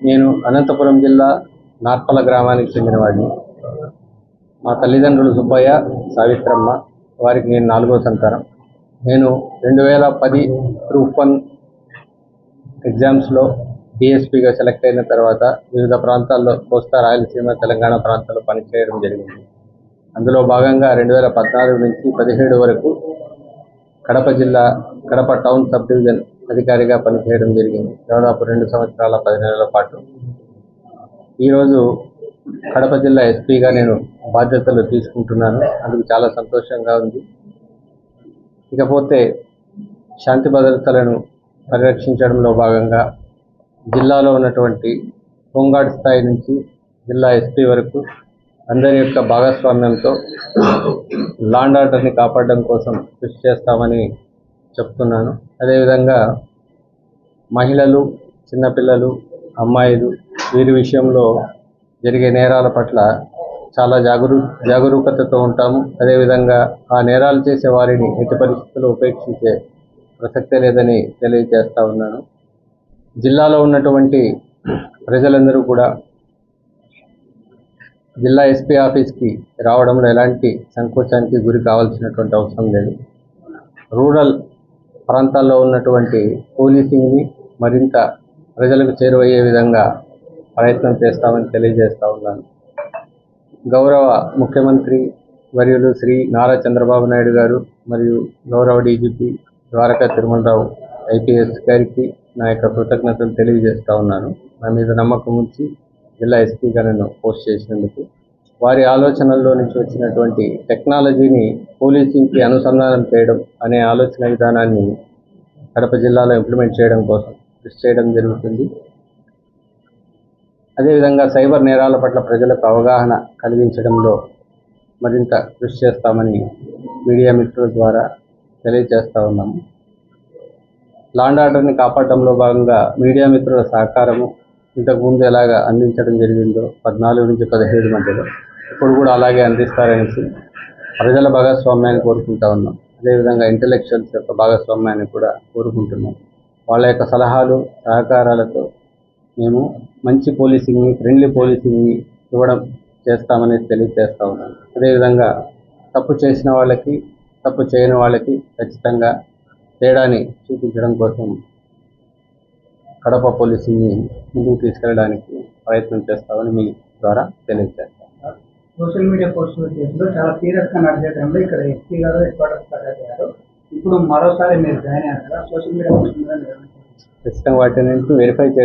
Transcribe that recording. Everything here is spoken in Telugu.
నేను అనంతపురం జిల్లా నార్పల గ్రామానికి చెందినవాడిని. మా తల్లిదండ్రులు సుబ్బయ్య, సావిత్రమ్మ. వారికి నేను 4వ సంతానం. నేను 2010 గ్రూప్ 1 ఎగ్జామ్స్లో డిఎస్పీగా సెలెక్ట్ అయిన తర్వాత వివిధ ప్రాంతాల్లో కోస్తా, రాయలసీమ, తెలంగాణ ప్రాంతాల్లో పనిచేయడం జరిగింది. అందులో భాగంగా 2014 నుంచి 2017 వరకు కడప జిల్లా కడప టౌన్ సబ్ డివిజన్ అధికారిగా పనిచేయడం జరిగింది. దాదాపు 2 సంవత్సరాల 10 నెలల పాటు. ఈరోజు కడప జిల్లా ఎస్పీగా నేను బాధ్యతలు తీసుకుంటున్నాను. అందుకు చాలా సంతోషంగా ఉంది. ఇకపోతే శాంతి భద్రతలను పరిరక్షించడంలో భాగంగా జిల్లాలో ఉన్నటువంటి హోంగార్డ్ స్థాయి నుంచి జిల్లా ఎస్పీ వరకు అందరి యొక్క భాగస్వామ్యంతో లా అండ్ ఆర్డర్ని కాపాడడం కోసం కృషి చేస్తామని చెప్తున్నాను. అదేవిధంగా మహిళలు, చిన్నపిల్లలు, అమ్మాయిలు వీరి విషయంలో జరిగే నేరాల పట్ల చాలా జాగరూకతతో ఉంటాము. అదేవిధంగా ఆ నేరాలు చేసే వారిని ఎట్టి పరిస్థితుల్లో ఉపేక్షించే ప్రసక్తే లేదని తెలియజేస్తా ఉన్నాను. జిల్లాలో ఉన్నటువంటి ప్రజలందరూ కూడా జిల్లా ఎస్పీ ఆఫీస్కి రావడంలో ఎలాంటి సంకోచానికి గురి కావాల్సినటువంటి అవసరం లేదు. రూరల్ ప్రాంతాల్లో ఉన్నటువంటి పోలీసింగ్ని మరింత ప్రజలకు చేరువయ్యే విధంగా ప్రయత్నం చేస్తామని తెలియజేస్తా ఉన్నాను. గౌరవ ముఖ్యమంత్రి వర్యులు శ్రీ నారా చంద్రబాబు నాయుడు గారు మరియు గౌరవ డీజీపీ ద్వారకా తిరుమలరావు ఐపీఎస్ గారికి నా యొక్క కృతజ్ఞతలు తెలియజేస్తా ఉన్నాను. నా మీద నమ్మకం ఉంచి జిల్లా ఎస్పీగా నన్ను పోస్ట్ చేసినందుకు. వారి ఆలోచనల్లో నుంచి వచ్చినటువంటి టెక్నాలజీని పోలీసింగ్కి అనుసంధానం చేయడం అనే ఆలోచన విధానాన్ని కడప జిల్లాలో ఇంప్లిమెంట్ చేయడం కోసం కృషి చేయడం జరుగుతుంది. అదేవిధంగా సైబర్ నేరాల పట్ల ప్రజలకు అవగాహన కలిగించడంలో మరింత కృషి చేస్తామని మీడియా మిత్రుల ద్వారా తెలియజేస్తూ ఉన్నాము. లా అండ్ ఆర్డర్ని కాపాడడంలో భాగంగా మీడియా మిత్రుల సహకారము ఇంతకుముందు ఎలాగా అందించడం జరిగిందో 14 నుంచి 17 మధ్యలో ఇప్పుడు కూడా అలాగే అందిస్తారనేసి ప్రజల భాగస్వామ్యాన్ని కోరుకుంటా ఉన్నాం. అదేవిధంగా ఇంటెలెక్చువల్స్ యొక్క భాగస్వామ్యాన్ని కూడా కోరుకుంటున్నాం. వాళ్ళ యొక్క సలహాలు, సహకారాలతో మేము మంచి పోలీసింగ్ని, ఫ్రెండ్లీ పోలీసింగ్ని ఇవ్వడం చేస్తామని తెలియజేస్తా ఉన్నాను. అదేవిధంగా తప్పు చేసిన వాళ్ళకి, తప్పు చేయని వాళ్ళకి ఖచ్చితంగా తేడాని చూపించడం కోసం కడప పోలీసింగ్ని ముందుకు తీసుకెళ్ళడానికి ప్రయత్నం చేస్తామని మీ ద్వారా తెలియజేస్తాను. సోషల్ మీడియా పోస్టుల కేసులో చాలా సీరియస్గా నడిచే టైంలో ఇక్కడ ఎస్పీ గారు అయ్యారు. ఇప్పుడు మరోసారి మీరు జాయిన్ అయ్యారు కదా, సోషల్ మీడియా పోస్టుల మీద ఖచ్చితంగా వాటిని వెరిఫై